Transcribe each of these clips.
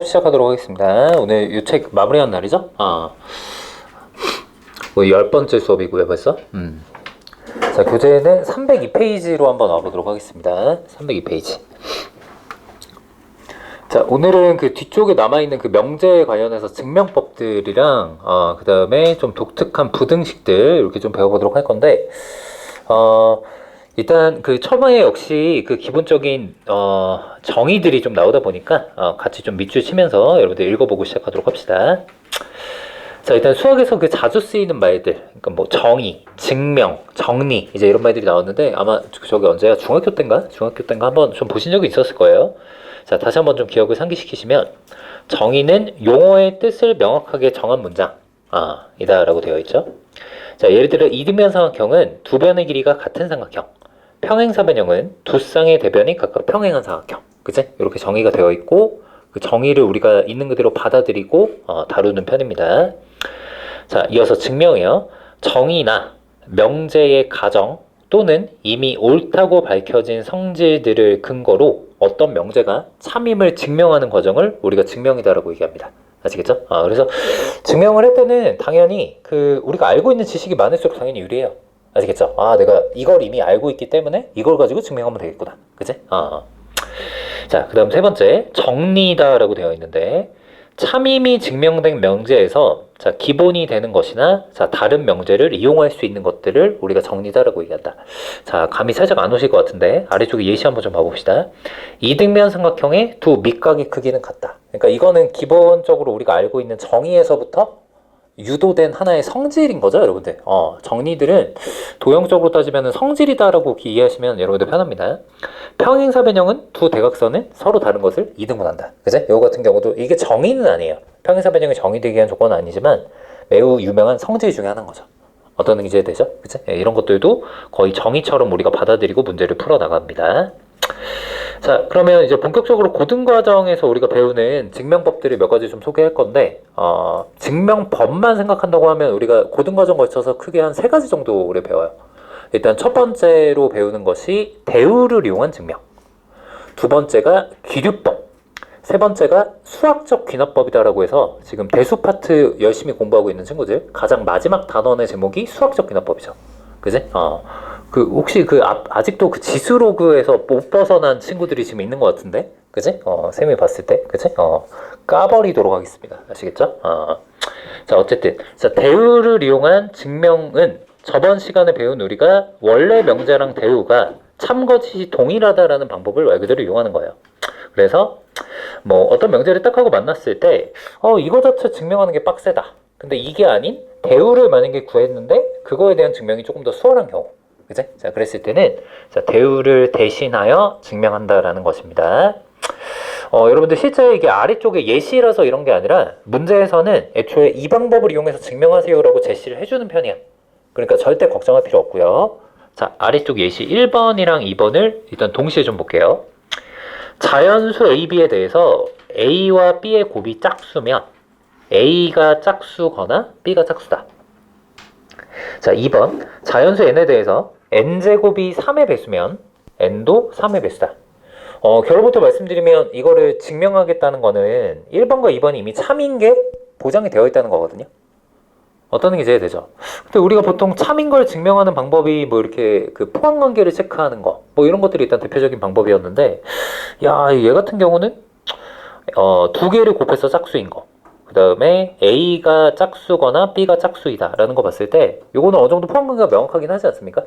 시작하도록 하겠습니다. 오늘 이 책 마무리하는 날이죠? 뭐 10번째 수업이고요, 벌써. 자, 교재는 302페이지로 한번 와보도록 하겠습니다. 302페이지. 자, 오늘은 그 뒤쪽에 남아있는 그 명제에 관련해서 증명법들이랑, 그 다음에 좀 독특한 부등식들, 이렇게 좀 배워보도록 할 건데, 일단 그 처음에 역시 그 기본적인 정의들이 좀 나오다 보니까 같이 좀 밑줄 치면서 여러분들 읽어보고 시작하도록 합시다. 자, 일단 수학에서 그 자주 쓰이는 말들, 그러니까 뭐 정의, 증명, 정리, 이제 이런 말들이 나왔는데 아마 저기 언제야? 중학교 때인가 한번 좀 보신 적이 있었을 거예요. 자, 다시 한번 좀 기억을 상기시키시면, 정의는 용어의 뜻을 명확하게 정한 문장 이다라고 되어 있죠. 자, 예를 들어 이등변 삼각형은 두 변의 길이가 같은 삼각형, 평행사변형은 두 쌍의 대변이 각각 평행한 삼각형, 그치? 이렇게 정의가 되어 있고, 그 정의를 우리가 있는 그대로 받아들이고 다루는 편입니다. 자, 이어서 증명이요. 정의나 명제의 가정 또는 이미 옳다고 밝혀진 성질들을 근거로 어떤 명제가 참임을 증명하는 과정을 우리가 증명이다라고 얘기합니다. 아시겠죠? 그래서 증명을 할 때는 당연히 그 우리가 알고 있는 지식이 많을수록 당연히 유리해요. 아시겠죠? 내가 이걸 이미 알고 있기 때문에 이걸 가지고 증명하면 되겠구나. 그치? 자, 그 다음 세 번째, 정리다라고 되어 있는데, 참임이 증명된 명제에서 자, 기본이 되는 것이나 자, 다른 명제를 이용할 수 있는 것들을 우리가 정리다라고 얘기한다. 자, 감이 살짝 안 오실 것 같은데 아래쪽에 예시 한번 좀 봐봅시다. 이등변 삼각형의 두 밑각의 크기는 같다. 그러니까 이거는 기본적으로 우리가 알고 있는 정의에서부터 유도된 하나의 성질인 거죠, 여러분들. 정리들은 도형적으로 따지면 성질이다라고 이해하시면 여러분들 편합니다. 평행사변형은 두 대각선은 서로 다른 것을 이등분한다. 그죠? 이거 같은 경우도 이게 정의는 아니에요. 평행사변형이 정의되기 위한 조건은 아니지만 매우 유명한 성질 중에 하나인 거죠. 어떤 의미가 되죠? 그죠? 이런 것들도 거의 정의처럼 우리가 받아들이고 문제를 풀어 나갑니다. 자, 그러면 이제 본격적으로 고등과정에서 우리가 배우는 증명법들을 몇 가지 좀 소개할 건데, 증명법만 생각한다고 하면 우리가 고등과정 거쳐서 크게 한 3가지 정도를 배워요. 일단 첫 번째로 배우는 것이 대우를 이용한 증명, 두 번째가 기류법, 세 번째가 수학적 귀납법이다라고 해서 지금 대수 파트 열심히 공부하고 있는 친구들 가장 마지막 단원의 제목이 수학적 귀납법이죠. 그지? 그 혹시 아직도 그 지수로그에서 못 벗어난 친구들이 지금 있는 것 같은데, 그지? 쌤이 봤을 때, 그지? 까버리도록 하겠습니다. 아시겠죠? 자, 어쨌든 자, 대우를 이용한 증명은 저번 시간에 배운 우리가 원래 명제랑 대우가 참거짓이 동일하다라는 방법을 말 그대로 이용하는 거예요. 그래서 뭐 어떤 명제를 딱 하고 만났을 때 이거 자체 증명하는 게 빡세다. 근데 이게 아닌 대우를 만약에 구했는데 그거에 대한 증명이 조금 더 수월한 경우, 그치? 자, 그랬을 때는 자, 대우를 대신하여 증명한다라는 것입니다. 여러분들 실제 이게 아래쪽에 예시라서 이런 게 아니라 문제에서는 애초에 이 방법을 이용해서 증명하세요라고 제시를 해주는 편이야. 그러니까 절대 걱정할 필요 없고요. 자, 아래쪽 예시 1번이랑 2번을 일단 동시에 좀 볼게요. 자연수 AB에 대해서 A와 B의 곱이 짝수면 A가 짝수거나 B가 짝수다. 자, 2번 자연수 N에 대해서 N제곱이 3의 배수면 N도 3의 배수다. 결론부터 말씀드리면 이거를 증명하겠다는 거는 1번과 2번이 이미 참인 게 보장이 되어 있다는 거거든요. 어떤 게 제일 되죠? 근데 우리가 보통 참인 걸 증명하는 방법이 뭐 이렇게 그 포함관계를 체크하는 거, 뭐 이런 것들이 일단 대표적인 방법이었는데, 야, 얘 같은 경우는 두 개를 곱해서 짝수인 거, 그 다음에 A가 짝수거나 B가 짝수이다 라는 거 봤을 때 요거는 어느 정도 포함관계가 명확하긴 하지 않습니까?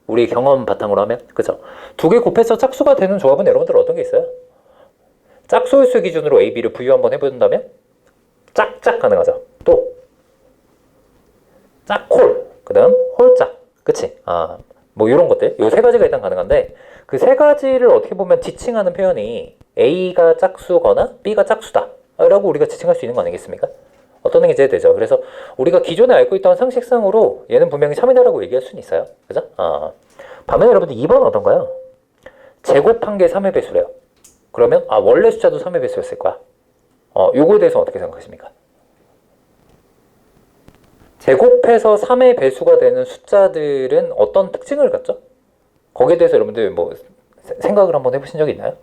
우리 경험 바탕으로 하면, 그죠? 두 개 곱해서 짝수가 되는 조합은 여러분들 어떤 게 있어요? 짝수일수 기준으로 A, B를 부유 한번 해본다면 짝짝 가능하죠. 또 짝홀, 그 다음 홀짝, 그치? 뭐 이런 것들, 요 3가지가 일단 가능한데 그 3가지를 어떻게 보면 지칭하는 표현이 A가 짝수거나 B가 짝수다 라고 우리가 지칭할 수 있는 거 아니겠습니까? 어떤 게 제일 되죠? 그래서 우리가 기존에 알고 있던 상식상으로 얘는 분명히 참이다라고 얘기할 수는 있어요. 그죠? 반면에 여러분들 2번은 어떤가요? 제곱한 게 3의 배수래요. 그러면 원래 숫자도 3의 배수였을 거야. 요거에 대해서 어떻게 생각하십니까? 제곱해서 3의 배수가 되는 숫자들은 어떤 특징을 갖죠? 거기에 대해서 여러분들 뭐 생각을 한번 해보신 적이 있나요?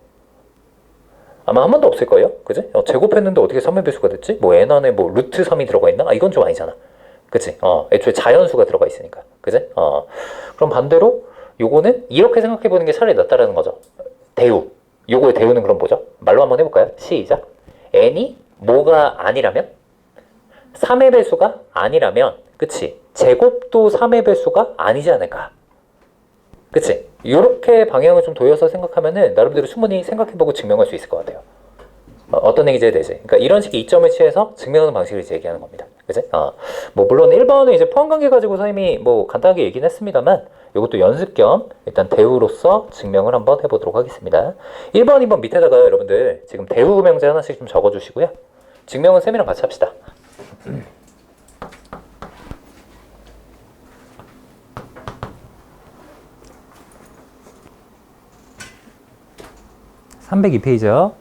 아마 한 번도 없을 거예요. 그지? 제곱했는데 어떻게 3의 배수가 됐지? 뭐 n 안에 뭐 루트 3이 들어가 있나? 아, 이건 좀 아니잖아. 그치? 애초에 자연수가 들어가 있으니까. 그지? 그럼 반대로 요거는 이렇게 생각해 보는 게 차라리 낫다라는 거죠. 대우. 요거의 대우는 그럼 뭐죠? 말로 한번 해볼까요? 시작. n이 뭐가 아니라면? 3의 배수가 아니라면, 그치? 제곱도 3의 배수가 아니지 않을까? 그치? 이렇게 방향을 좀 돌려서 생각하면은 나름대로 충분히 생각해보고 증명할 수 있을 것 같아요. 어떤 얘기인지 되지? 그러니까 이런 식의 이점을 취해서 증명하는 방식을 이제 얘기하는 겁니다. 그치? 뭐 물론 1번은 이제 포함관계 가지고 선생님이 뭐 간단하게 얘기는 했습니다만 이것도 연습 겸 일단 대우로서 증명을 한번 해보도록 하겠습니다. 1번, 2번 밑에다가 여러분들 지금 대우 명제 하나씩 좀 적어주시고요. 증명은 쌤이랑 같이 합시다. 302페이지요.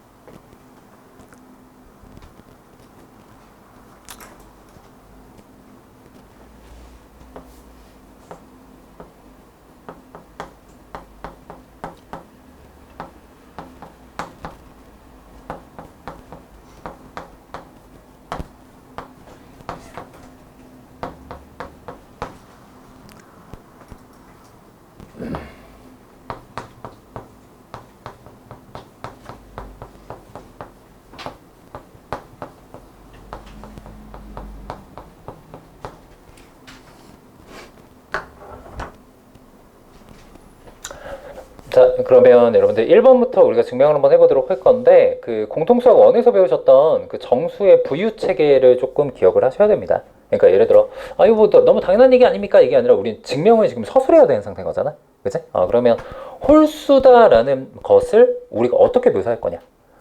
자, 그러면 여러분들 1번부터 우리가 증명을 한번 해보도록 할 건데 그 공통수학 1에서 배우셨던 그 정수의 부유 체계를 조금 기억을 하셔야 됩니다. 그러니까 예를 들어 이거 뭐 너무 당연한 얘기 아닙니까? 이게 아니라 우린 증명을 지금 서술해야 되는 상태인 거잖아. 그치? 그러면 홀수다라는 것을 우리가 어떻게 묘사할 거냐?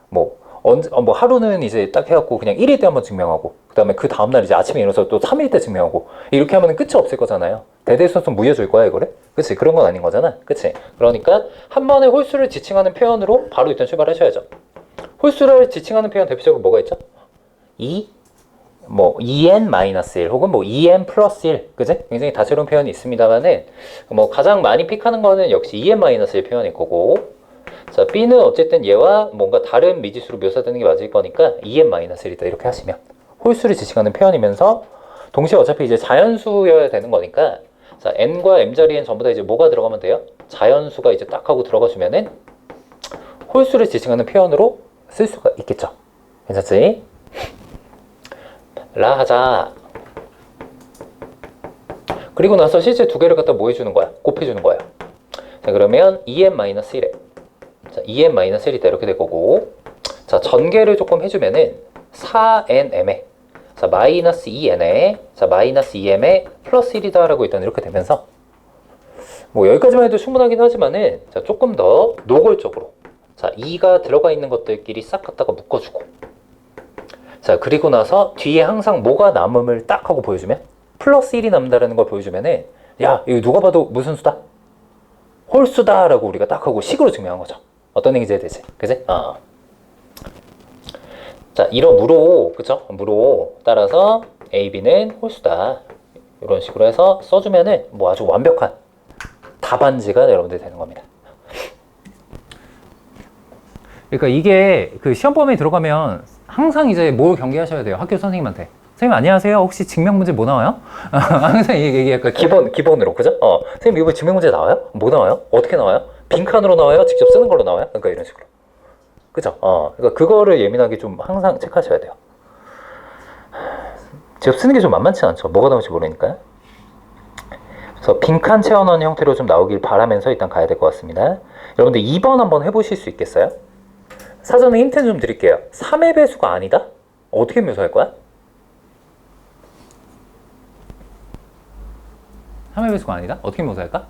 뭐 언제 뭐 하루는 이제 딱 해갖고 그냥 1일 때 한번 증명하고 그 다음에 그 다음날 이제 아침에 일어나서 또 3일 때 증명하고 이렇게 하면 끝이 없을 거잖아요. 대대손손 무효줄 거야 이거를? 그치? 그런 건 아닌 거잖아. 그치? 그러니까 한 번에 홀수를 지칭하는 표현으로 바로 일단 출발하셔야죠. 홀수를 지칭하는 표현 대표적으로 뭐가 있죠? 2n-1 혹은 뭐 2n 플러스 1 그치? 굉장히 다채로운 표현이 있습니다만은 뭐 가장 많이 픽하는 거는 역시 2n-1 표현일 거고 자, B는 어쨌든 얘와 뭔가 다른 미지수로 묘사되는 게 맞을 거니까 2n-1이다 이렇게 하시면 홀수를 지칭하는 표현이면서 동시에 어차피 이제 자연수여야 되는 거니까 자, n과 m 자리엔 전부 다 이제 뭐가 들어가면 돼요? 자연수가 이제 딱 하고 들어가주면은 홀수를 지칭하는 표현으로 쓸 수가 있겠죠. 괜찮지? 라 하자. 그리고 나서 실제 두 개를 갖다 뭐 해주는 거야? 곱해주는 거야. 자, 그러면 2n-1에 자, 2n-1이다 이렇게 될 거고 자, 전개를 조금 해주면은 4nm에 자, 마이너스 2n에 자, 마이너스 2m에 플러스 1이다 라고 일단 이렇게 되면서 뭐 여기까지만 해도 충분하긴 하지만은 자, 조금 더 노골적으로 자, 2가 들어가 있는 것들끼리 싹 갖다가 묶어주고 자, 그리고 나서 뒤에 항상 뭐가 남음을 딱 하고 보여주면 플러스 1이 남는다는 걸 보여주면은 야, 이거 누가 봐도 무슨 수다? 홀수다 라고 우리가 딱 하고 식으로 증명한 거죠. 어떤 얘기인지 되지? 그지? 자, 이러므로, 그쵸? 무로 따라서 A, B는 홀수다. 이런 식으로 해서 써주면은 뭐 아주 완벽한 답안지가 여러분들 되는 겁니다. 그러니까 이게 그 시험 범위에 들어가면 항상 이제 뭘 경계하셔야 돼요. 학교 선생님한테. 선생님 안녕하세요. 혹시 증명 문제 뭐 나와요? 항상 이게 약간 기본으로 그죠? 선생님 이거 증명 문제 나와요? 뭐 나와요? 어떻게 나와요? 빈칸으로 나와요? 직접 쓰는 걸로 나와요? 그러니까 이런 식으로. 그죠? 그러니까 그거를 예민하게 좀 항상 체크하셔야 돼요. 직접 쓰는 게 좀 만만치 않죠. 뭐가 나올지 모르니까요. 그래서 빈칸 채워넣은 형태로 좀 나오길 바라면서 일단 가야 될 것 같습니다. 여러분들 2번 한번 해보실 수 있겠어요? 사전에 힌트 좀 드릴게요. 3의 배수가 아니다? 어떻게 묘사할 거야? 3의 배수가 아니다? 어떻게 묘사할까?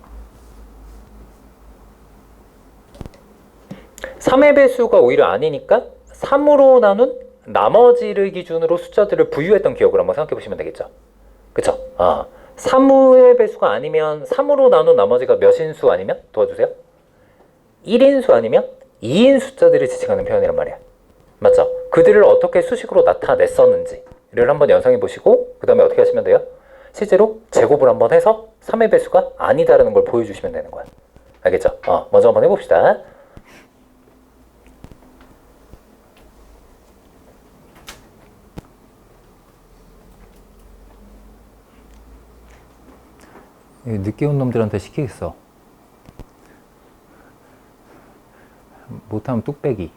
3의 배수가 오히려 아니니까 3으로 나눈 나머지를 기준으로 숫자들을 부유했던 기억을 한번 생각해 보시면 되겠죠. 그쵸? 3의 배수가 아니면 3으로 나눈 나머지가 몇인수 아니면? 도와주세요. 1인수 아니면 2인 숫자들을 지칭하는 표현이란 말이야. 맞죠? 그들을 어떻게 수식으로 나타냈었는지를 한번 연상해 보시고 그 다음에 어떻게 하시면 돼요? 실제로 제곱을 한번 해서 3의 배수가 아니다라는 걸 보여주시면 되는 거야. 알겠죠? 먼저 한번 해봅시다. 늦게 온 놈들한테 시키겠어. 못하면 뚝배기.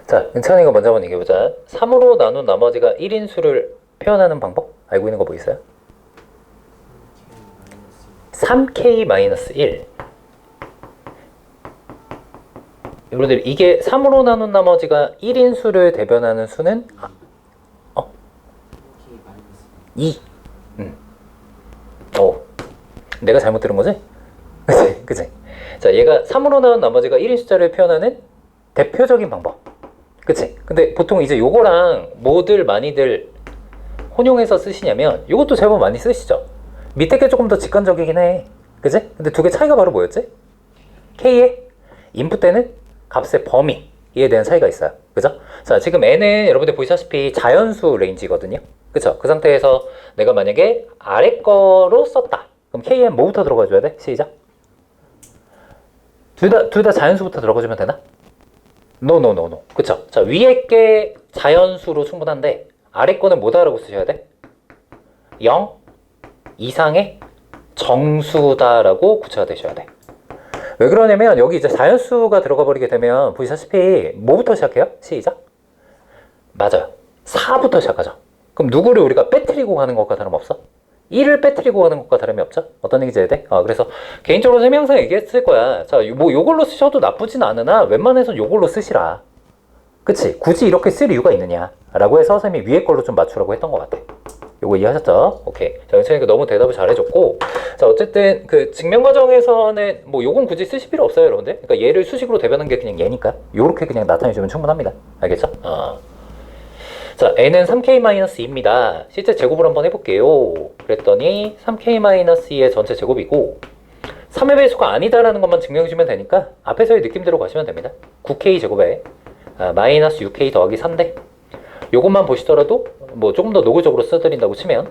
자, 은찬이가 먼저 한번 얘기해보자. 3으로 나눈 나머지가 1인 수를 표현하는 방법? 알고 있는 거 뭐 있어요? 3k-1. 여러분들 이게 3으로 나눈 나머지가 1인 수를 대변하는 수는 2. 내가 잘못 들은 거지? 그치? 그치? 자, 얘가 3으로 나눈 나머지가 1인 숫자를 표현하는 대표적인 방법. 그치? 근데 보통 이제 요거랑 뭐들 많이들 혼용해서 쓰시냐면 요것도 제법 많이 쓰시죠? 밑에 게 조금 더 직관적이긴 해. 그치? 근데 두 개 차이가 바로 뭐였지? K의 인풋 때는 값의 범위에 대한 차이가 있어요. 그죠? 자, 지금 N은 여러분들 보시다시피 자연수 레인지거든요. 그쵸? 그 상태에서 내가 만약에 아래 거로 썼다. 그럼 K엔 뭐부터 들어가줘야 돼? 시작. 둘 다 자연수부터 들어가주면 되나? No. 그쵸? 자, 위에 게 자연수로 충분한데 아래 거는 뭐다라고 쓰셔야 돼? 0 이상의 정수다라고 구체화 되셔야 돼. 왜 그러냐면 여기 이제 자연수가 들어가 버리게 되면 보시다시피 뭐부터 시작해요? 시작. 맞아요. 4부터 시작하죠. 그럼 누구를 우리가 빼뜨리고 가는 것과 다름없어? 1을 빼뜨리고 가는 것과 다름이 없죠? 어떤 얘기인지 이해돼? 그래서 개인적으로 쌤이 항상 얘기했을 거야. 자, 뭐 요걸로 쓰셔도 나쁘진 않으나 웬만해선 요걸로 쓰시라. 그치? 굳이 이렇게 쓸 이유가 있느냐 라고 해서 쌤이 위에 걸로 좀 맞추라고 했던 것 같아. 요거 이해하셨죠? 오케이. 자, 연천이가 너무 대답을 잘해줬고, 자, 어쨌든 그 증명 과정에서는 뭐 요건 굳이 쓰실 필요 없어요, 여러분들. 그러니까 얘를 수식으로 대변한 게 그냥 얘니까 요렇게 그냥 나타내주면 충분합니다. 알겠죠? 자, n은 3k-2입니다. 실제 제곱을 한번 해볼게요. 그랬더니 3k-2의 전체 제곱이고 3의 배수가 아니다라는 것만 증명해주면 되니까 앞에서의 느낌대로 가시면 됩니다. 9k 제곱에 마이너스 6k 더하기 4인데 요것만 보시더라도 뭐 조금 더 노골적으로 써드린다고 치면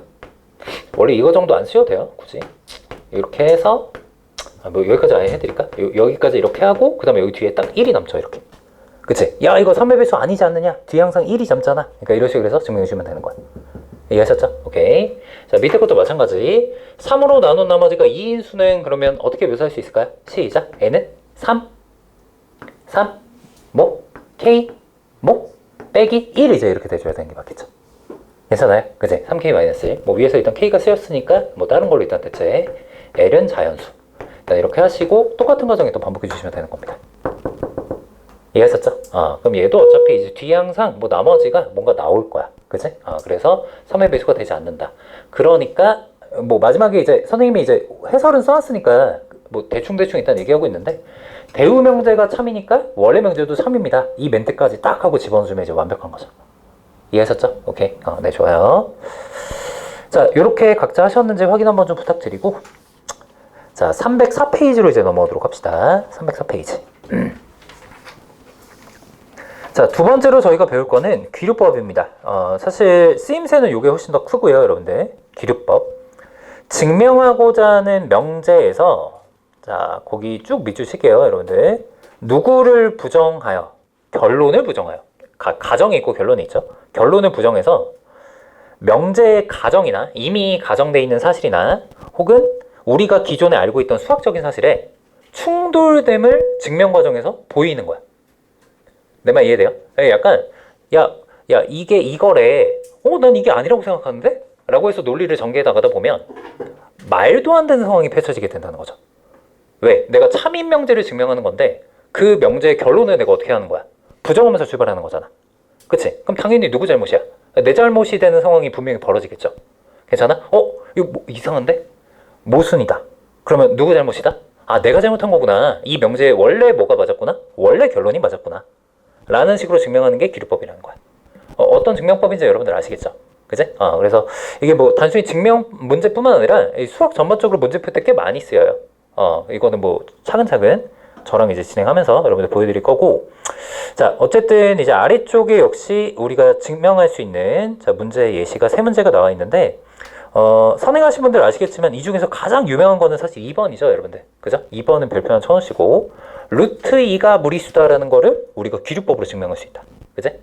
원래 이거 정도 안 쓰셔도 돼요. 굳이 이렇게 해서 뭐 여기까지 아예 해드릴까? 여기까지 이렇게 하고 그 다음에 여기 뒤에 딱 1이 남죠. 이렇게. 그치? 야, 이거 3의 배수 아니지 않느냐? 뒤에 항상 1이 남잖아. 그러니까 이런 식으로 해서 증명해 주면 되는 거야. 이해하셨죠? 오케이. 자, 밑에 것도 마찬가지. 3으로 나눈 나머지가 2인 수는 그러면 어떻게 묘사할 수 있을까요? 시작. n은 3 뭐 k 뭐 빼기 1 이제 이렇게 돼줘야 되는 게 맞겠죠? 괜찮아요? 그치? 3k-1. 뭐 위에서 일단 k가 쓰였으니까 뭐 다른 걸로 일단 대체. l은 자연수. 일단 이렇게 하시고 똑같은 과정에 또 반복해 주시면 되는 겁니다. 이해하셨죠? 그럼 얘도 어차피 이제 뒤에 항상 뭐 나머지가 뭔가 나올 거야. 그치? 그래서 3의 배수가 되지 않는다. 그러니까 뭐 마지막에 이제 선생님이 이제 해설은 써놨으니까 뭐 대충 일단 얘기하고 있는데 대우 명제가 참이니까 원래 명제도 참입니다. 이 멘트까지 딱 하고 집어넣으면 이제 완벽한 거죠. 이해하셨죠? 오케이. 네, 좋아요. 자, 요렇게 각자 하셨는지 확인 한번 좀 부탁드리고 자, 304페이지로 이제 넘어오도록 합시다. 304페이지. 자, 두 번째로 저희가 배울 거는 귀류법입니다. 사실 쓰임새는 이게 훨씬 더 크고요, 여러분들. 귀류법. 증명하고자 하는 명제에서 자, 거기 쭉 밑줄 칠게요, 여러분들. 누구를 부정하여, 결론을 부정하여. 가정이 있고 결론이 있죠. 결론을 부정해서 명제의 가정이나 이미 가정되어 있는 사실이나 혹은 우리가 기존에 알고 있던 수학적인 사실에 충돌됨을 증명 과정에서 보이는 거야. 내 말 이해돼요? 약간 야 이게 이거래. 난 이게 아니라고 생각하는데? 라고 해서 논리를 전개해 나가다 보면 말도 안 되는 상황이 펼쳐지게 된다는 거죠. 왜? 내가 참인 명제를 증명하는 건데 그 명제의 결론을 내가 어떻게 하는 거야? 부정하면서 출발하는 거잖아. 그치? 그럼 당연히 누구 잘못이야? 내 잘못이 되는 상황이 분명히 벌어지겠죠. 괜찮아? 이거 뭐 이상한데? 모순이다. 그러면 누구 잘못이다? 내가 잘못한 거구나. 이 명제에 원래 뭐가 맞았구나? 원래 결론이 맞았구나. 라는 식으로 증명하는 게 기류법이라는 거야. 어떤 증명법인지 여러분들 아시겠죠? 그치? 그래서 이게 뭐 단순히 증명 문제뿐만 아니라 수학 전반적으로 문제 풀 때 꽤 많이 쓰여요. 이거는 뭐 차근차근 저랑 이제 진행하면서 여러분들 보여드릴 거고. 자, 어쨌든 이제 아래쪽에 역시 우리가 증명할 수 있는 문제 예시가 3문제가 나와 있는데, 선행하신 분들 아시겠지만 이 중에서 가장 유명한 거는 사실 2번이죠, 여러분들. 그죠? 2번은 별표는 쳐놓으시고, 루트 2가 무리수다라는 거를 우리가 기류법으로 증명할 수 있다. 그지?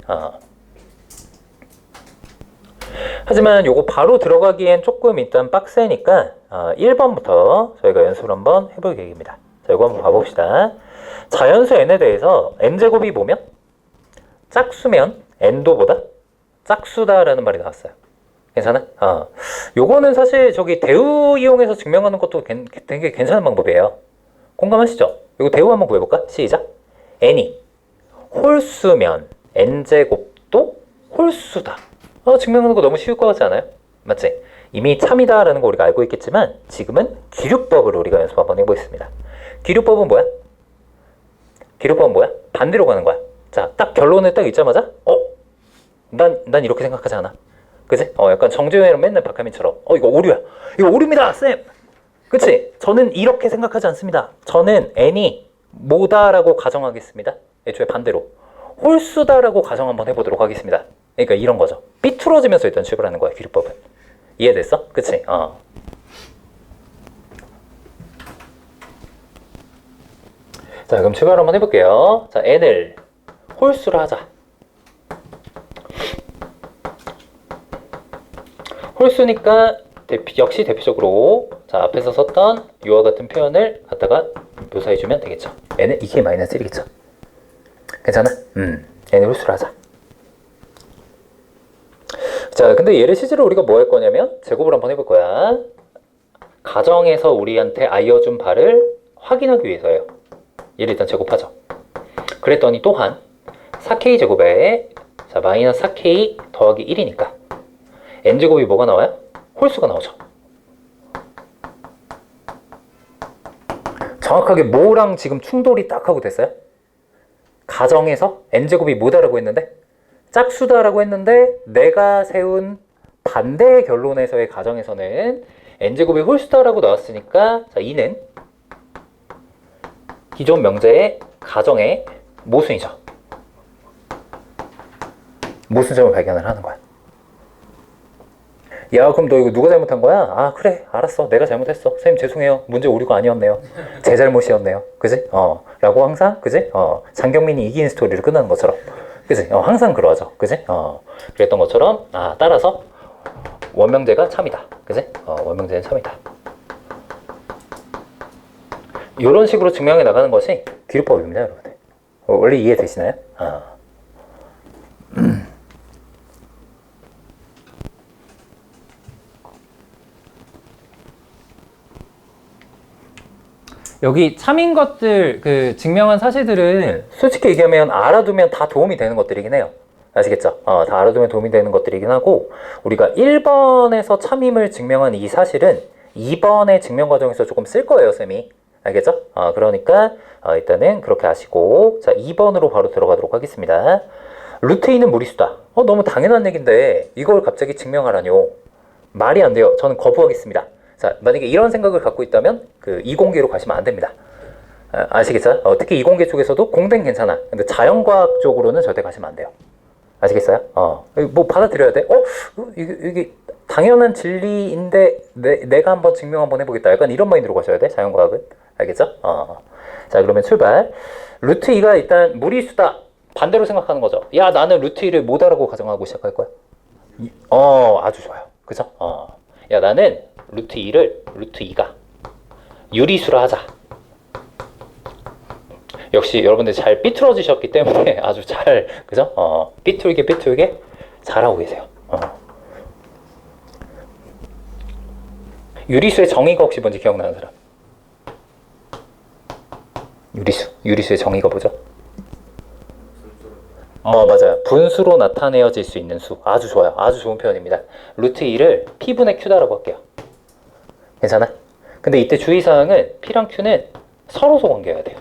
하지만 요거 바로 들어가기엔 조금 일단 빡세니까 1번부터 저희가 연습을 한번 해볼 계획입니다. 자, 이거 한번 봐봅시다. 자연수 n에 대해서 n제곱이 보면 짝수면 n도보다 짝수다라는 말이 나왔어요. 괜찮아? 요거는 사실 저기 대우 이용해서 증명하는 것도 되게 괜찮은 방법이에요. 공감하시죠? 이거 대우 한번 구해볼까? 시작. n이 홀수면 n제곱도 홀수다. 증명하는 거 너무 쉬울 것 같지 않아요? 맞지? 이미 참이다라는 거 우리가 알고 있겠지만 지금은 기류법으로 우리가 연습 한번 해보겠습니다. 기류법은 뭐야? 기류법은 뭐야? 반대로 가는 거야. 자, 딱 결론을 딱 읽자마자 난 이렇게 생각하지 않아. 그치? 약간 정재현이랑 맨날 박하민처럼 이거 오류야. 이거 오류입니다, 쌤! 그치? 저는 이렇게 생각하지 않습니다. 저는 n이 뭐다라고 가정하겠습니다. 애초에 반대로 홀수다라고 가정 한번 해보도록 하겠습니다. 그러니까 이런 거죠. 삐뚤어지면서 일단 출발하는 거야, 기류법은. 이해됐어? 그치? 자, 그럼 출발 한번 해볼게요. 자, n을 홀수로 하자. 홀수니까 역시 대표적으로 자, 앞에서 썼던 이와 같은 표현을 갖다가 묘사해주면 되겠죠. n은 2k 마이너스 1이겠죠. 괜찮아? n을 홀수로 하자. 자, 근데 얘를 실제로 우리가 뭐 할 거냐면 제곱을 한번 해볼 거야. 가정에서 우리한테 알려준 바를 확인하기 위해서예요. 얘를 일단 제곱하죠. 그랬더니 또한 4k 제곱에 자, 마이너스 4k 더하기 1이니까 n제곱이 뭐가 나와요? 홀수가 나오죠. 정확하게 뭐랑 지금 충돌이 딱 하고 됐어요? 가정에서 n제곱이 뭐다라고 했는데 짝수다라고 했는데 내가 세운 반대의 결론에서의 가정에서는 n제곱이 홀수다라고 나왔으니까 자, 이는 기존 명제의 가정의 모순이죠. 모순점을 발견을 하는 거야. 야, 그럼 너 이거 누가 잘못한 거야? 그래, 알았어, 내가 잘못했어. 선생님 죄송해요, 문제 오류가 아니었네요, 제 잘못이었네요. 그지? 라고 항상, 그지? 장경민이 이긴 스토리를 끝나는 것처럼, 그지? 항상 그러하죠. 그지? 그랬던 것처럼 따라서 원명제가 참이다. 그지? 원명제는 참이다. 이런 식으로 증명해 나가는 것이 기류법입니다, 여러분들. 원래 이해되시나요? 여기 참인 것들, 증명한 사실들은 솔직히 얘기하면 알아두면 다 도움이 되는 것들이긴 해요. 아시겠죠? 다 알아두면 도움이 되는 것들이긴 하고, 우리가 1번에서 참임을 증명한 이 사실은 2번의 증명 과정에서 조금 쓸 거예요, 쌤이. 알겠죠? 그러니까 일단은 그렇게 아시고, 자, 2번으로 바로 들어가도록 하겠습니다. 루트 2는 무리수다. 너무 당연한 얘기인데 이걸 갑자기 증명하라뇨. 말이 안 돼요. 저는 거부하겠습니다. 자, 만약에 이런 생각을 갖고 있다면 이공계로 가시면 안 됩니다. 아시겠어요? 특히 이공계 쪽에서도 공대는 괜찮아. 근데 자연과학 쪽으로는 절대 가시면 안 돼요. 아시겠어요? 뭐 받아들여야 돼? 이게 당연한 진리인데 내가 한번 증명 한번 해보겠다. 약간 이런 마인드로 가셔야 돼, 자연과학은. 알겠죠? 자, 그러면 출발. 루트 2가 일단 무리수다. 반대로 생각하는 거죠. 야, 나는 루트 2를 뭐다라고 가정하고 시작할 거야? 아주 좋아요. 그죠? 야, 나는 루트 2가 유리수로 하자. 역시 여러분들 잘 삐뚤어지셨기 때문에 아주 잘, 그죠? 삐뚤게 잘하고 계세요. 유리수의 정의가 혹시 뭔지 기억나는 사람? 유리수의 정의가 뭐죠? 맞아요. 분수로 나타내어질 수 있는 수. 아주 좋아요. 아주 좋은 표현입니다. 루트 2를 P분의 Q다라고 할게요. 괜찮아? 근데 이때 주의사항은 P랑 Q는 서로소 관계여야 돼요.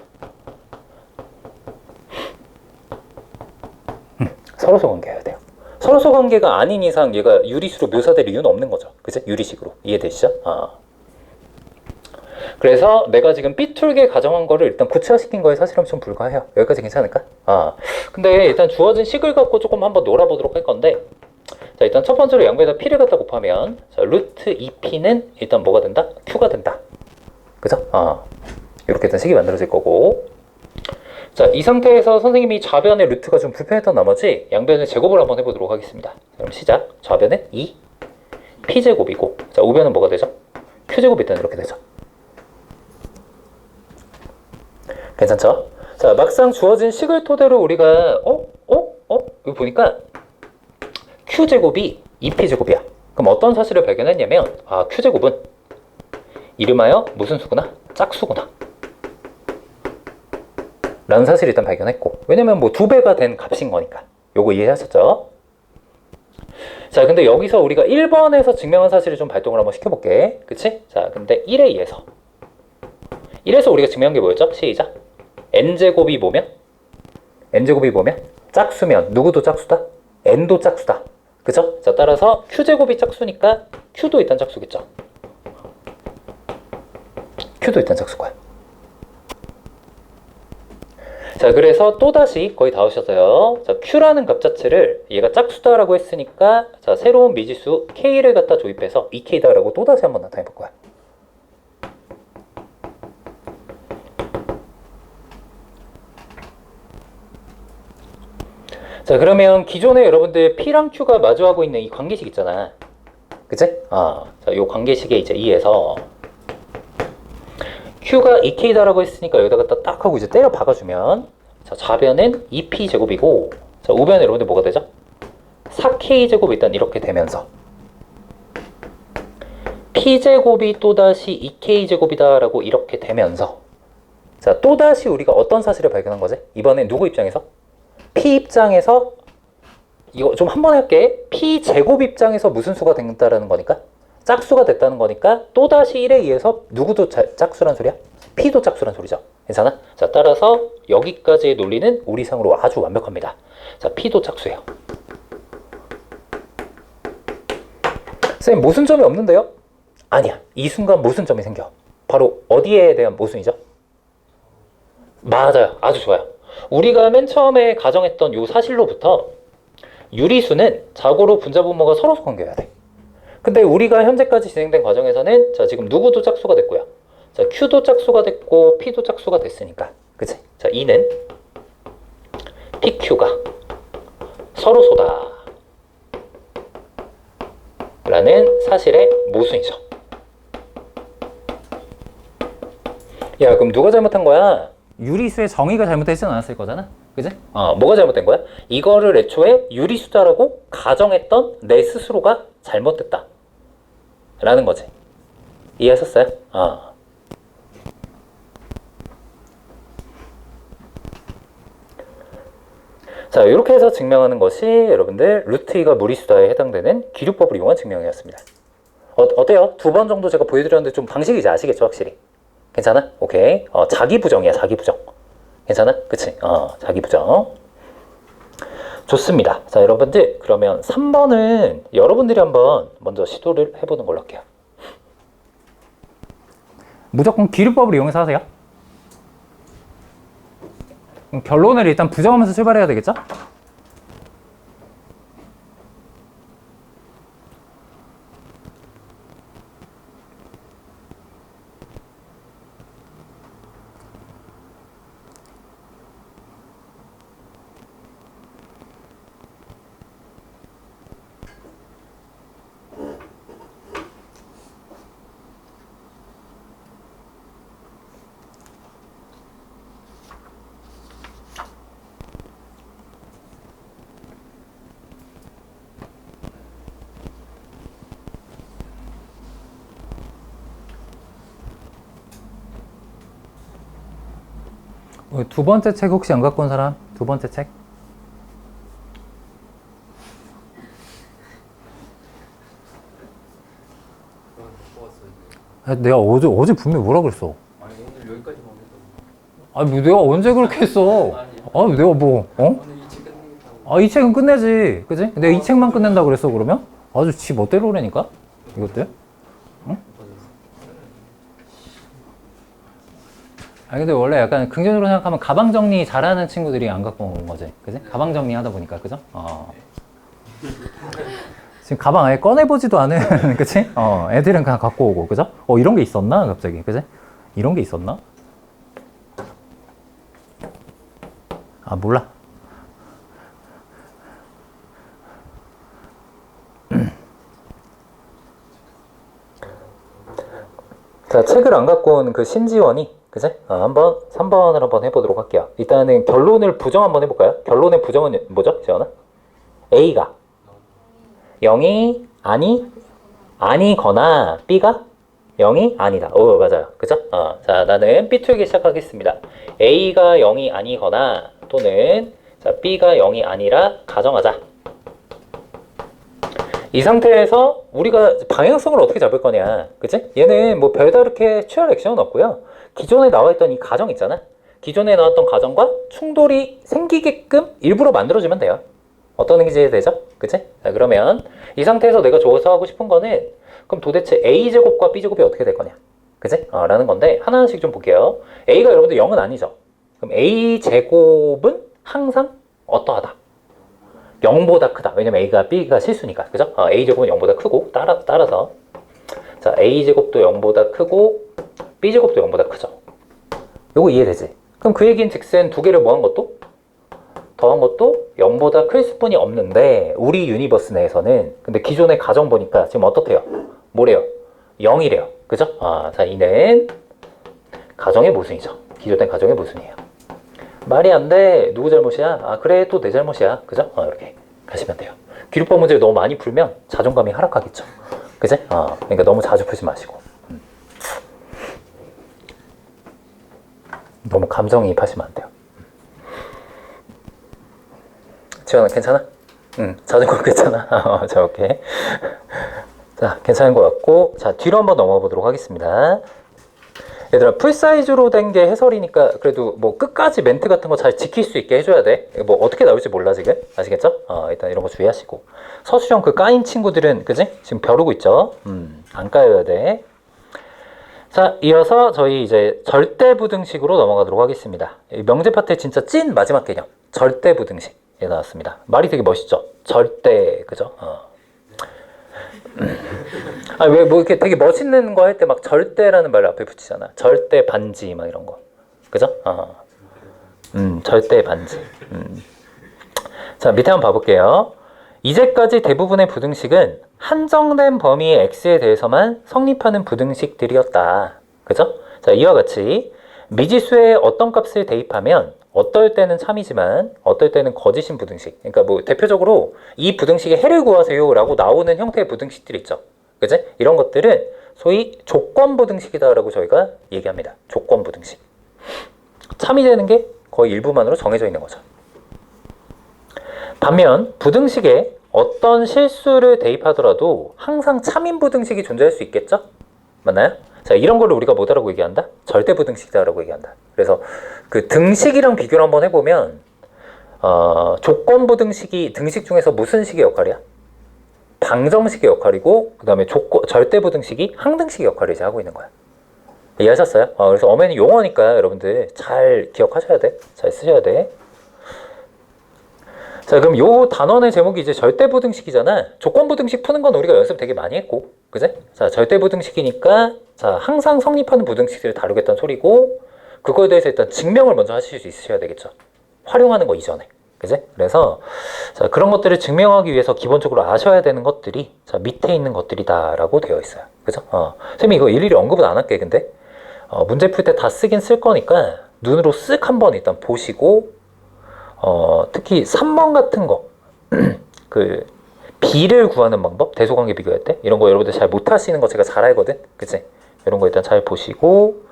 서로소 관계여야 돼요. 서로소 관계가 아닌 이상 얘가 유리수로 묘사될 이유는 없는 거죠. 그죠? 유리식으로. 이해되시죠? 그래서 내가 지금 삐뚤게 가정한 거를 일단 구체화시킨 거에 사실은 좀 불과해요. 여기까지 괜찮을까? 근데 일단 주어진 식을 갖고 조금 한번 놀아보도록 할 건데, 자, 일단 첫 번째로 양변에다 P를 갖다 곱하면, 자, 루트 2P는 일단 뭐가 된다? Q가 된다. 그죠? 이렇게 일단 식이 만들어질 거고, 자, 이 상태에서 선생님이 좌변의 루트가 좀 불편했던 나머지 양변의 제곱을 한번 해보도록 하겠습니다. 그럼 시작. 좌변은 2 P제곱이고, 자, 우변은 뭐가 되죠? Q제곱이 일단 이렇게 되죠. 괜찮죠? 자, 막상 주어진 식을 토대로 우리가 여기 보니까 Q제곱이 2P제곱이야. 그럼 어떤 사실을 발견했냐면 Q제곱은 이름하여 무슨 수구나? 짝수구나 라는 사실을 일단 발견했고, 왜냐면 뭐 2배가 된 값인 거니까. 요거 이해하셨죠? 자, 근데 여기서 우리가 1번에서 증명한 사실을 좀 발동을 한번 시켜볼게. 그치? 자, 근데 1에 의해서 우리가 증명한 게 뭐였죠? 시작. n제곱이 뭐면? n제곱이 뭐면? 짝수면 누구도 짝수다? n도 짝수다. 그죠? 자, 따라서 q제곱이 짝수니까 q도 일단 짝수겠죠. q도 일단 짝수고요. 자, 그래서 또다시 거의 다 오셨어요. 자, q라는 값 자체를 얘가 짝수다라고 했으니까, 자, 새로운 미지수 k를 갖다 조입해서 2k다라고 또다시 한번 나타내 볼 거야. 자, 그러면 기존에 여러분들 P랑 Q가 마주하고 있는 이 관계식 있잖아. 그치? 자, 요 관계식에 이제 E에서 Q가 2K다라고 했으니까 여기다가 딱 하고 이제 때려 박아주면, 자, 좌변은 2P제곱이고, 자, 우변은 여러분들 뭐가 되죠? 4K제곱 일단 이렇게 되면서 P제곱이 또다시 2K제곱이다 라고 이렇게 되면서, 자, 또다시 우리가 어떤 사실을 발견한 거지? 이번엔 누구 입장에서? P 입장에서, 이거 좀 한 번 할게. P 제곱 입장에서 무슨 수가 된다라는 거니까? 짝수가 됐다는 거니까 또다시 1에 의해서 누구도 짝수란 소리야? P도 짝수란 소리죠. 괜찮아? 자, 따라서 여기까지의 논리는 우리상으로 아주 완벽합니다. 자, P도 짝수예요. 쌤, 모순점이 없는데요? 아니야. 이 순간 모순점이 생겨. 바로 어디에 대한 모순이죠? 맞아요. 아주 좋아요. 우리가 맨 처음에 가정했던 이 사실로부터 유리수는 자고로 분자분모가 서로 관계해야 돼. 근데 우리가 현재까지 진행된 과정에서는, 자, 지금 누구도 짝수가 됐고요. 자, Q도 짝수가 됐고 P도 짝수가 됐으니까, 그치? 자, E는 PQ가 서로소다 라는 사실의 모순이죠. 야, 그럼 누가 잘못한 거야? 유리수의 정의가 잘못되진 않았을 거잖아? 그지? 뭐가 잘못된 거야? 이거를 애초에 유리수다라고 가정했던 내 스스로가 잘못됐다 라는 거지. 이해하셨어요? 자, 이렇게 해서 증명하는 것이 여러분들 루트 2가 무리수다에 해당되는 기류법을 이용한 증명이었습니다. 어때요? 2번 정도 제가 보여드렸는데 좀 방식이 이제 아시겠죠? 확실히. 괜찮아? 오케이. 자기부정이야, 자기부정. 괜찮아? 그치? 자기부정. 좋습니다. 자, 여러분들, 그러면 3번은 여러분들이 한번 먼저 시도를 해보는 걸로 할게요. 무조건 기류법을 이용해서 하세요. 결론을 일단 부정하면서 출발해야 되겠죠? 두 번째 책 혹시 안 갖고 온 사람? 두 번째 책? 내가 어제 분명히 뭐라 그랬어? 아니 오늘 여기까지만 했다고. 아니 뭐 내가 언제 그렇게 했어? 아니 내가 뭐 어? 오늘 이 책 끝내겠다고. 아 이 책은 끝내지, 그지? 내가 이 책만 끝낸다 그랬어 그러면? 아주 지 멋대로 오라니까 이것들. 응? 아 근데 원래 약간 긍정적으로 생각하면 가방 정리 잘하는 친구들이 안 갖고 온 거지, 그지? 가방 정리 하다 보니까, 그죠? 지금 가방 아예 꺼내보지도 않은, 그치? 애들은 그냥 갖고 오고, 그죠? 이런 게 있었나? 갑자기, 그지? 이런 게 있었나? 아, 몰라. 자, 책을 안 갖고 온 그 신지원이, 그지? 한번 3번을 한번 해보도록 할게요. 일단은 결론을 부정 한번 해볼까요? 결론의 부정은 뭐죠, 지원아? A가 0이 아니거나 B가 0이 아니다. 오, 맞아요. 그죠? 자, 나는 B 투기 시작하겠습니다. A가 0이 아니거나 또는 자, B가 0이 아니라 가정하자. 이 상태에서 우리가 방향성을 어떻게 잡을 거냐, 그치? 얘는 뭐 별다르게 취할 액션은 없고요. 기존에 나와있던 이 가정 있잖아. 기존에 나왔던 가정과 충돌이 생기게끔 일부러 만들어주면 돼요. 어떤 행위제 되죠? 그치? 자, 그러면 이 상태에서 내가 조사하고 싶은 거는 그럼 도대체 A제곱과 B제곱이 어떻게 될 거냐, 그치? 라는 건데 하나씩 좀 볼게요. A가 여러분들 0은 아니죠? 그럼 A제곱은 항상 어떠하다? 0보다 크다. 왜냐면 A가 B가 실수니까, 그죠? A제곱은 0보다 크고 따라서 자, A제곱도 0보다 크고 B제곱도 0보다 크죠. 요거 이해되지? 그럼 그 얘기는 즉슨 두 개를 더한 것도 0보다 클 수뿐이 없는데 우리 유니버스 내에서는 근데 기존의 가정 보니까 지금 어떻대요? 뭐래요? 0이래요. 그죠? 자, 이는 가정의 모순이죠. 기존의 가정의 모순이에요. 말이 안 돼. 누구 잘못이야? 그래, 또 내 잘못이야. 그죠? 이렇게 가시면 돼요. 기록법 문제를 너무 많이 풀면 자존감이 하락하겠죠. 그지? 그러니까 너무 자주 풀지 마시고. 너무 감정이입하시면 안 돼요. 지원아, 괜찮아? 자전거 괜찮아? 자, 오케이. 자, 괜찮은 것 같고, 자, 뒤로 한번 넘어가 보도록 하겠습니다. 얘들아, 풀사이즈로 된 게 해설이니까 그래도 뭐 끝까지 멘트 같은 거 잘 지킬 수 있게 해줘야 돼. 뭐 어떻게 나올지 몰라 지금. 아시겠죠? 일단 이런 거 주의하시고. 서술형 그 까인 친구들은, 그지? 지금 벼르고 있죠? 안 까여야 돼. 자, 이어서 저희 이제 절대부등식으로 넘어가도록 하겠습니다. 명제 파트의 진짜 찐 마지막 개념. 절대부등식에 나왔습니다. 말이 되게 멋있죠? 절대, 그죠? 왜 뭐 이렇게 되게 멋있는 거 할 때 막 절대라는 말을 앞에 붙이잖아. 절대 반지 막 이런 거, 그죠? 절대 반지. 자, 밑에 한번 봐볼게요. 이제까지 대부분의 부등식은 한정된 범위의 x에 대해서만 성립하는 부등식들이었다. 그죠? 자, 이와 같이 미지수의 어떤 값을 대입하면 어떨 때는 참이지만 어떨 때는 거짓인 부등식. 그러니까 뭐 대표적으로 이 부등식의 해를 구하세요 라고 나오는 형태의 부등식들 있죠. 그지? 이런 것들은 소위 조건 부등식이다라고 저희가 얘기합니다. 조건 부등식. 참이 되는 게 거의 일부만으로 정해져 있는 거죠. 반면 부등식에 어떤 실수를 대입하더라도 항상 참인 부등식이 존재할 수 있겠죠? 맞나요? 자, 이런 거를 우리가 뭐다라고 얘기한다? 절대 부등식이다라고 얘기한다. 그래서 그 등식이랑 비교를 한번 해보면 조건 부등식이 등식 중에서 무슨 식의 역할이야? 방정식의 역할이고 그 다음에 절대 부등식이 항등식의 역할을 이제 하고 있는 거야. 이해하셨어요? 그래서 엄연히 용어니까 여러분들 잘 기억하셔야 돼. 잘 쓰셔야 돼. 자, 그럼 요 단원의 제목이 이제 절대부등식이잖아. 조건부등식 푸는 건 우리가 연습 되게 많이 했고, 그제? 자, 절대부등식이니까, 자, 항상 성립하는 부등식들을 다루겠다는 소리고, 그거에 대해서 일단 증명을 먼저 하실 수 있으셔야 되겠죠. 활용하는 거 이전에. 그제? 그래서, 자, 그런 것들을 증명하기 위해서 기본적으로 아셔야 되는 것들이, 자, 밑에 있는 것들이다라고 되어 있어요. 그죠? 선생님 이거 일일이 언급은 안 할게, 근데. 문제 풀 때 다 쓰긴 쓸 거니까, 눈으로 쓱 한번 일단 보시고, 특히 3번 같은 거, 그, B를 구하는 방법, 대소관계 비교할 때, 이런 거 여러분들 잘 못하시는 거 제가 잘 알거든? 그치? 이런 거 일단 잘 보시고,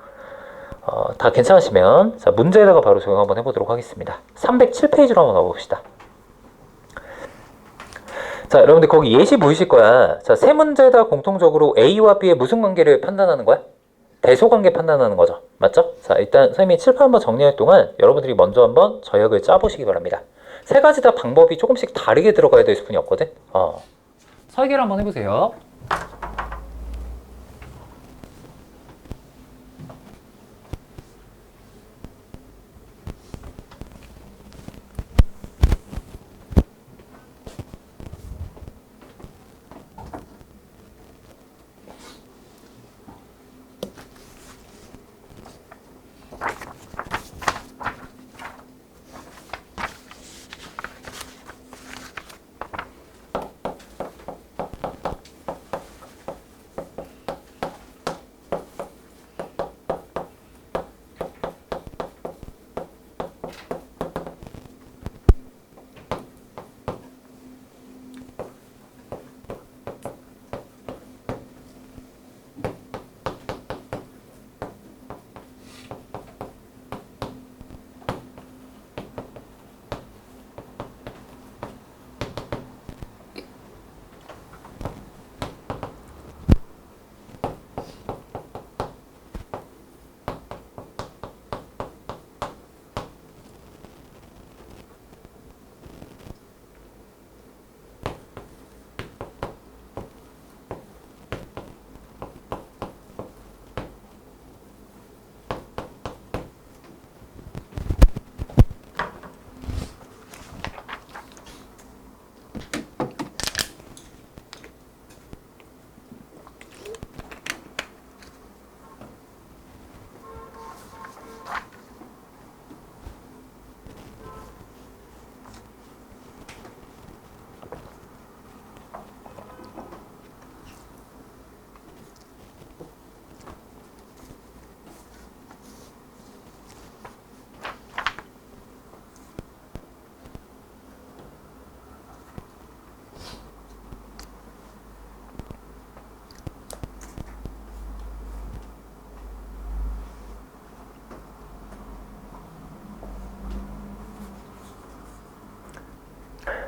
다 괜찮으시면 자, 문제에다가 바로 적용 한번 해보도록 하겠습니다. 307페이지로 한번 가봅시다. 자, 여러분들 거기 예시 보이실 거야. 자, 세 문제 다 공통적으로 A와 B의 무슨 관계를 판단하는 거야? 대소관계 판단하는 거죠. 맞죠? 자, 일단 선생님이 칠판 한번 정리할 동안 여러분들이 먼저 한번 저역을 짜보시기 바랍니다. 세 가지 다 방법이 조금씩 다르게 들어가야 될 수뿐이 없거든. 설계를 한번 해보세요.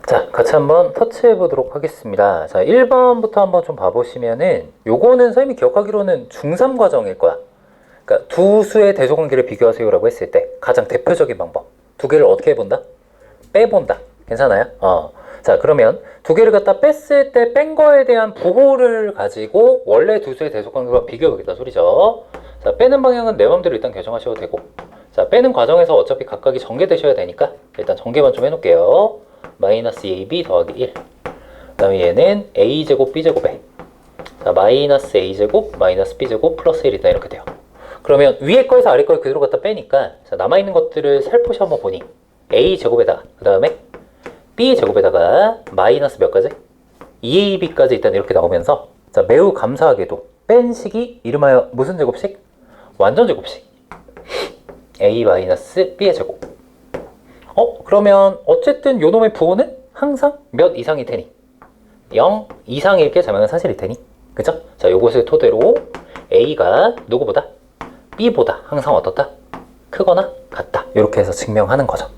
자, 같이 한번 터치해 보도록 하겠습니다. 자, 1번부터 한번 좀 봐보시면은 요거는 선생님이 기억하기로는 중3 과정일 거야. 그러니까 두 수의 대소관계를 비교하세요라고 했을 때 가장 대표적인 방법. 두 개를 어떻게 해본다? 빼본다. 괜찮아요? 자, 그러면 두 개를 갖다 뺐을 때 뺀 거에 대한 부호를 가지고 원래 두 수의 대소관계와 비교해보겠다 소리죠. 자, 빼는 방향은 내 맘대로 일단 결정하셔도 되고, 자, 빼는 과정에서 어차피 각각이 전개되셔야 되니까 일단 전개만 좀 해놓을게요. 마이너스 AB 더하기 1. 그 다음에 얘는 A제곱 B제곱에 자, 마이너스 A제곱 마이너스 B제곱 플러스 1이다 이렇게 돼요. 그러면 위에 거에서 아래 걸 그대로 갖다 빼니까 자, 남아있는 것들을 살포시 한번 보니 A제곱에다가 그 다음에 B제곱에다가 마이너스 몇 가지? 2AB까지 일단 이렇게 나오면서 자, 매우 감사하게도 뺀 식이 이름하여 무슨 제곱식? 완전 제곱식. A 마이너스 B의 제곱. 그러면 어쨌든 요놈의 부호는 항상 몇 이상일 테니 0 이상일 게 자명한 사실일 테니 그죠? 자, 요것을 토대로 A가 누구보다? B보다 항상 어떻다? 크거나 같다. 이렇게 해서 증명하는 거죠.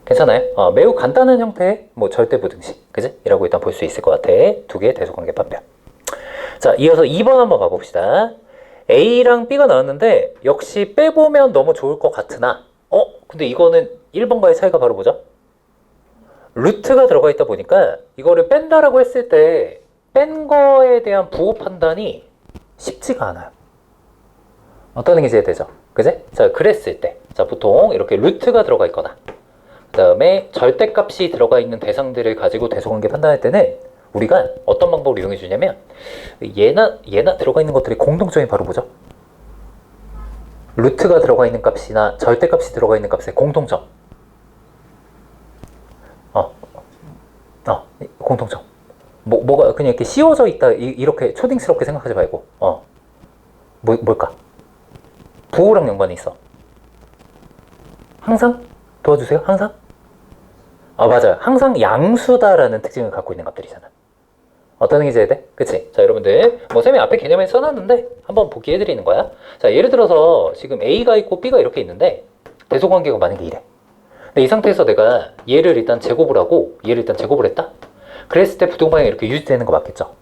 괜찮아요? 매우 간단한 형태의 뭐 절대부등식 그지? 이라고 일단 볼 수 있을 것 같아. 두 개의 대소관계 판별. 자, 이어서 2번 한번 봐봅시다. A랑 B가 나왔는데 역시 빼보면 너무 좋을 것 같으나 근데 이거는 1번과의 차이가 바로 뭐죠? 루트가 들어가 있다 보니까 이거를 뺀다라고 했을 때 뺀 거에 대한 부호 판단이 쉽지가 않아요. 어떤 게 이해되죠? 그지? 자, 그랬을 때 자, 보통 이렇게 루트가 들어가 있거나 그 다음에 절대값이 들어가 있는 대상들을 가지고 대소관계 판단할 때는 우리가 어떤 방법을 이용해 주냐면 얘나 들어가 있는 것들의 공통점이 바로 뭐죠? 루트가 들어가 있는 값이나 절대값이 들어가 있는 값의 공통점. 공통점. 뭐가 그냥 이렇게 씌워져 있다 이렇게 초딩스럽게 생각하지 말고 뭘까? 부호랑 연관이 있어. 항상 도와주세요. 항상? 맞아요. 항상 양수다라는 특징을 갖고 있는 값들이잖아. 어떤 얘기인지 해야 돼? 그치? 자, 여러분들 뭐 쌤이 앞에 개념에 써놨는데 한번 보기 해드리는 거야. 자, 예를 들어서 지금 A가 있고 B가 이렇게 있는데 대소관계가 만약에 이래. 근데 이 상태에서 내가 얘를 일단 제곱을 하고 얘를 일단 제곱을 했다? 그랬을 때 부등방향이 이렇게 유지되는 거 맞겠죠?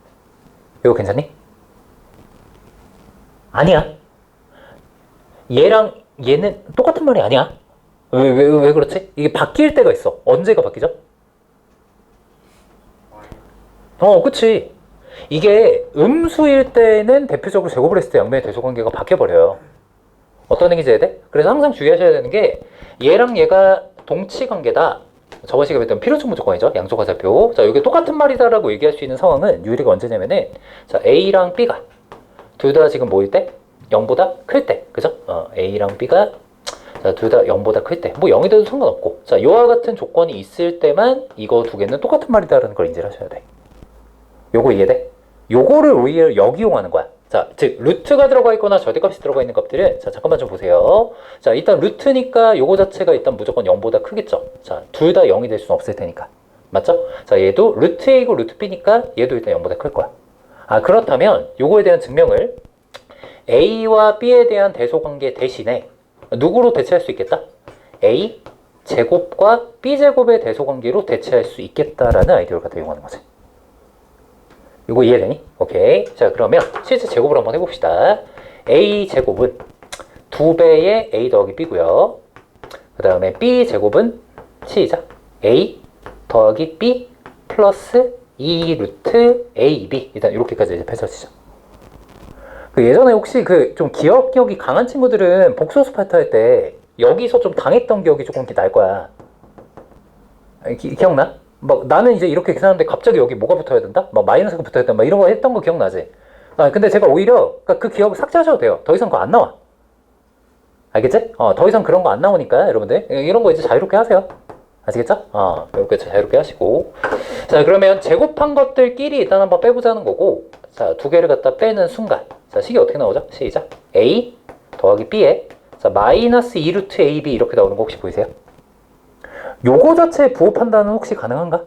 이거 괜찮니? 아니야. 얘랑 얘는 똑같은 말이 아니야. 왜 그렇지? 이게 바뀔 때가 있어. 언제가 바뀌죠? 그치. 이게 음수일 때는 대표적으로 제곱을 했을 때 양면의 대소관계가 바뀌어버려요. 어떤 얘기인지 해야 돼? 그래서 항상 주의하셔야 되는 게 얘랑 얘가 동치관계다. 저번 시간에 했던 필요적 무조건이죠. 양수과살표. 자, 이게 똑같은 말이다라고 얘기할 수 있는 상황은 유리가 언제냐면은 자, A랑 B가 둘 다 지금 뭐일 때? 0보다 클 때. 그죠? A랑 B가 자, 둘 다 0보다 클 때. 뭐 0이 돼도 상관없고. 자, 요와 같은 조건이 있을 때만 이거 두 개는 똑같은 말이다라는 걸 인지를 하셔야 돼. 요거 이해돼? 요거를 오히려 역이용하는 거야. 자, 즉 루트가 들어가 있거나 절대값이 들어가 있는 값들은 자, 잠깐만 좀 보세요. 자, 일단 루트니까 요거 자체가 일단 무조건 0보다 크겠죠. 자, 둘 다 0이 될 수는 없을 테니까. 맞죠? 자, 얘도 루트 A고 루트 B니까 얘도 일단 0보다 클 거야. 아, 그렇다면 요거에 대한 증명을 A와 B에 대한 대소관계 대신에 누구로 대체할 수 있겠다? A 제곱과 B 제곱의 대소관계로 대체할 수 있겠다라는 아이디어를 갖다 이용하는 거지. 이거 이해되니? 오케이. 자, 그러면 실제 제곱을 한번 해봅시다. A 제곱은 2배의 A 더하기 B고요. 그 다음에 B 제곱은 시작. A 더하기 B 플러스 2 루트 AB. 일단 이렇게까지 이제 펼쳐지죠. 그 예전에 혹시 그 좀 기억력이 강한 친구들은 복소수 파트 할 때 여기서 좀 당했던 기억이 조금 날 거야. 기억나? 막 나는 이제 이렇게 계산하는데 갑자기 여기 뭐가 붙어야 된다? 막 마이너스가 붙어야 된다? 막 이런 거 했던 거 기억나지? 근데 제가 오히려 그 기억을 삭제하셔도 돼요. 더 이상 그거 안 나와. 알겠지? 더 이상 그런 거 안 나오니까 여러분들 이런 거 이제 자유롭게 하세요. 아시겠죠? 이렇게 자유롭게 하시고. 자, 그러면 제곱한 것들끼리 일단 한번 빼보자는 거고. 자, 두 개를 갖다 빼는 순간. 자, 식이 어떻게 나오죠? 시작. A 더하기 B에 자, 마이너스 2루트 AB 이렇게 나오는 거 혹시 보이세요? 요거 자체의 부호 판단은 혹시 가능한가?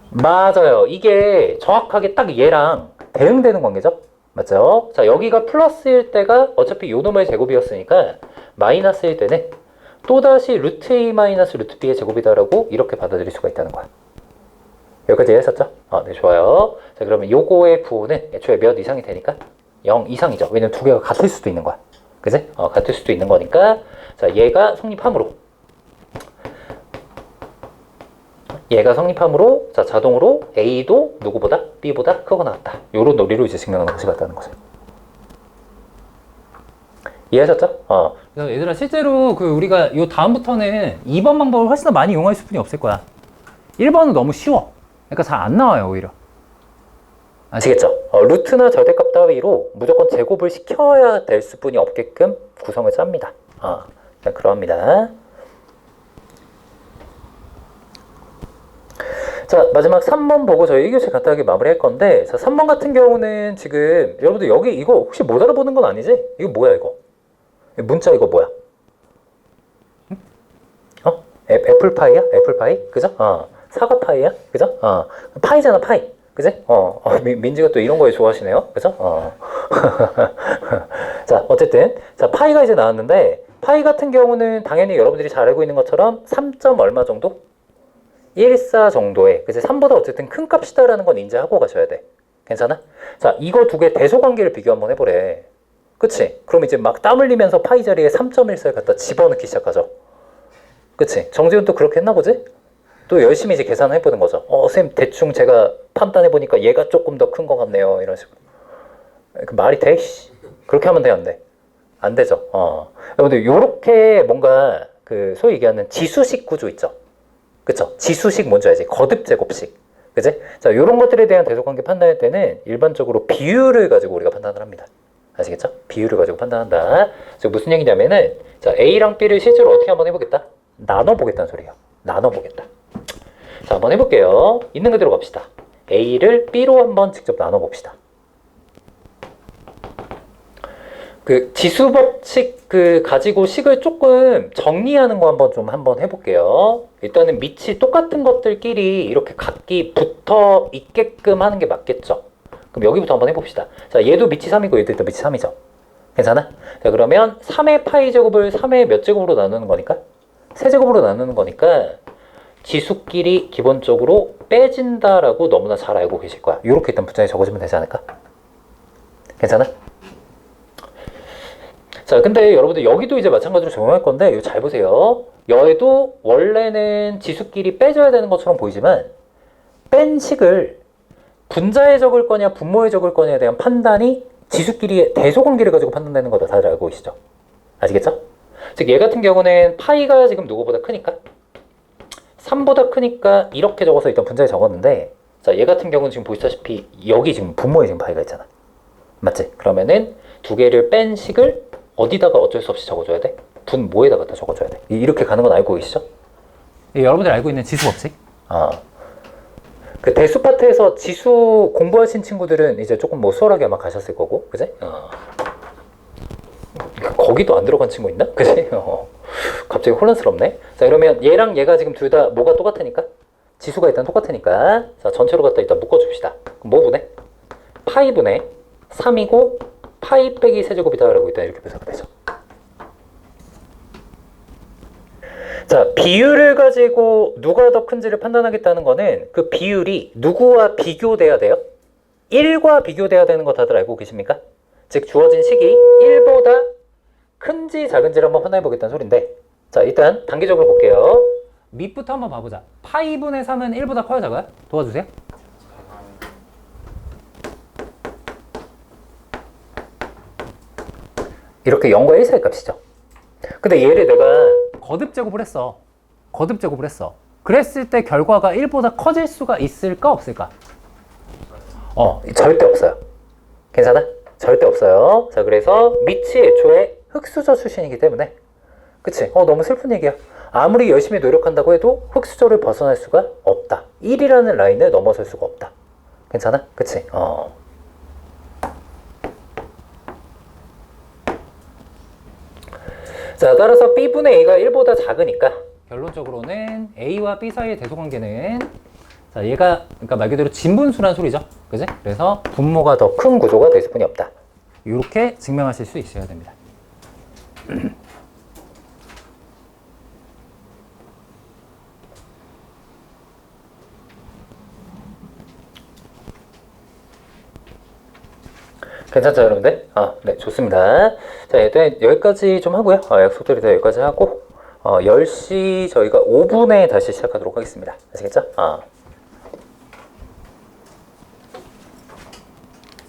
맞아요. 이게 정확하게 딱 얘랑 대응되는 관계죠? 맞죠? 자, 여기가 플러스일 때가 어차피 요 놈의 제곱이었으니까 마이너스일 때는 또다시 루트 A 마이너스 루트 B의 제곱이다라고 이렇게 받아들일 수가 있다는 거야. 여기까지 이해했었죠? 네, 좋아요. 자, 그러면 요거의 부호는 애초에 몇 이상이 되니까? 0 이상이죠. 왜냐면 두 개가 같을 수도 있는 거야. 그지? 같을 수도 있는 거니까 자, 얘가 성립함으로 자, 자동으로 A도 누구보다? B보다 크거나 같다. 요런 논리로 이제 증명하는 것이 맞다는 거죠. 이해하셨죠? 그래서 얘들아 실제로 그 우리가 요 다음부터는 2번 방법을 훨씬 더 많이 이용할 수뿐이 없을 거야. 1번은 너무 쉬워. 그러니까 잘 안 나와요 오히려. 아시겠죠? 루트나 절대값 따위로 무조건 제곱을 시켜야 될 수뿐이 없게끔 구성을 짭니다. 그냥 그러합니다. 자, 마지막 3번 보고 저희 1교시 간단하게 마무리할 건데, 자, 3번 같은 경우는 지금 여러분들 여기 이거 혹시 못 알아보는 건 아니지? 이거 뭐야 이거? 문자 이거 뭐야? 애플파이야? 애플파이? 그죠? 사과파이야? 그죠? 파이잖아, 파이. 그지? 민지가 또 이런 거에 좋아하시네요. 그죠? 자, 어쨌든. 자, 파이가 이제 나왔는데, 파이 같은 경우는 당연히 여러분들이 잘 알고 있는 것처럼 3. 얼마 정도? 14 정도의, 그치? 3보다 어쨌든 큰 값이다라는 건 인지하고 가셔야 돼. 괜찮아? 자, 이거 두 개 대소관계를 비교 한번 해보래. 그치? 그럼 이제 막 땀 흘리면서 파이 자리에 3.14를 갖다 집어넣기 시작하죠. 그치? 정지훈 또 그렇게 했나 보지? 또 열심히 이제 계산을 해보는 거죠. 쌤, 대충 제가 판단해보니까 얘가 조금 더 큰 것 같네요. 이런 식으로. 그 말이 돼? 그렇게 하면 돼, 안 돼? 안 되죠. 여러분들, 요렇게 뭔가 그 소위 얘기하는 지수식 구조 있죠? 그쵸? 지수식 뭔지 알지? 거듭 제곱식. 그치? 자, 요런 것들에 대한 대소관계 판단할 때는 일반적으로 비율을 가지고 우리가 판단을 합니다. 아시겠죠? 비율을 가지고 판단한다. 즉, 무슨 얘기냐면은, 자, A랑 B를 실제로 어떻게 한번 해보겠다? 나눠보겠다는 소리예요. 나눠보겠다. 자, 한번 해볼게요. 있는 그대로 갑시다. A를 B로 한번 직접 나눠봅시다. 그 지수 법칙 그 가지고 식을 조금 정리하는 거 한번 해볼게요. 일단은 밑이 똑같은 것들끼리 이렇게 각기 붙어 있게끔 하는 게 맞겠죠. 그럼 여기부터 한번 해봅시다. 자, 얘도 밑이 3이고 얘도 밑이 3이죠. 괜찮아? 자, 그러면 3의 파이 제곱을 3의 몇 제곱으로 나누는 거니까? 세제곱으로 나누는 거니까 지수끼리 기본적으로 빼진다라고 너무나 잘 알고 계실 거야. 이렇게 일단 문장에 적어주면 되지 않을까? 괜찮아? 자, 근데 여러분들 여기도 이제 마찬가지로 적용할 건데 이거 잘 보세요. 여에도 원래는 지수끼리 빼줘야 되는 것처럼 보이지만 뺀 식을 분자에 적을 거냐 분모에 적을 거냐에 대한 판단이 지수끼리의 대소관계를 가지고 판단되는 거다. 다들 알고 계시죠? 아시겠죠? 즉 얘 같은 경우는 파이가 지금 누구보다 크니까 3보다 크니까 이렇게 적어서 일단 분자에 적었는데, 자, 얘 같은 경우는 지금 보시다시피 여기 지금 분모에 지금 파이가 있잖아. 맞지? 그러면은 두 개를 뺀 식을 어디다가 어쩔 수 없이 적어줘야 돼? 분모에다가 다 적어줘야 돼. 이렇게 가는 건 알고 계시죠? 예, 여러분들 알고 있는 지수 법칙. 그 대수 파트에서 지수 공부하신 친구들은 이제 조금 뭐 수월하게 아마 가셨을 거고, 그지? 거기도 안 들어간 친구 있나? 그지? 갑자기 혼란스럽네. 자, 그러면 얘랑 얘가 지금 둘 다 뭐가 똑같으니까? 지수가 일단 똑같으니까. 자, 전체로 갖다 일단 묶어줍시다. 그럼 뭐 분해? 파이 분해 3이고 파이 빼기 세제곱이다라고 일단 이렇게 묘사가 되죠. 자, 비율을 가지고 누가 더 큰지를 판단하겠다는 거는 그 비율이 누구와 비교돼야 돼요? 1과 비교돼야 되는 거 다들 알고 계십니까? 즉 주어진 식이 1보다 큰지 작은지를 한번 판단해 보겠다는 소린데, 자, 일단 단계적으로 볼게요. 밑부터 한번 봐보자. 파이분의 3은 1보다 커요, 작아요? 도와주세요. 이렇게 0과 1 사이 값이죠. 근데 얘를 내가 거듭 제곱을 했어. 거듭 제곱을 했어. 그랬을 때 결과가 1보다 커질 수가 있을까 없을까? 절대 없어요. 괜찮아? 절대 없어요. 자, 그래서 밑이 애초에 흙수저 출신이기 때문에, 그치? 너무 슬픈 얘기야. 아무리 열심히 노력한다고 해도 흙수저를 벗어날 수가 없다. 1이라는 라인을 넘어설 수가 없다. 괜찮아? 그치? 자, 따라서 B분의 A가 1보다 작으니까 결론적으로는 A와 B 사이의 대소관계는, 자, 얘가 그러니까 말 그대로 진분수란 소리죠. 그지? 그래서 분모가 더 큰 구조가 될 수뿐이 없다. 이렇게 증명하실 수 있어야 됩니다. 괜찮죠, 여러분들? 네, 좋습니다. 자, 일단 여기까지 좀 하고요. 약속대로 여기까지 하고 10시 저희가 5분에 다시 시작하도록 하겠습니다. 아시겠죠?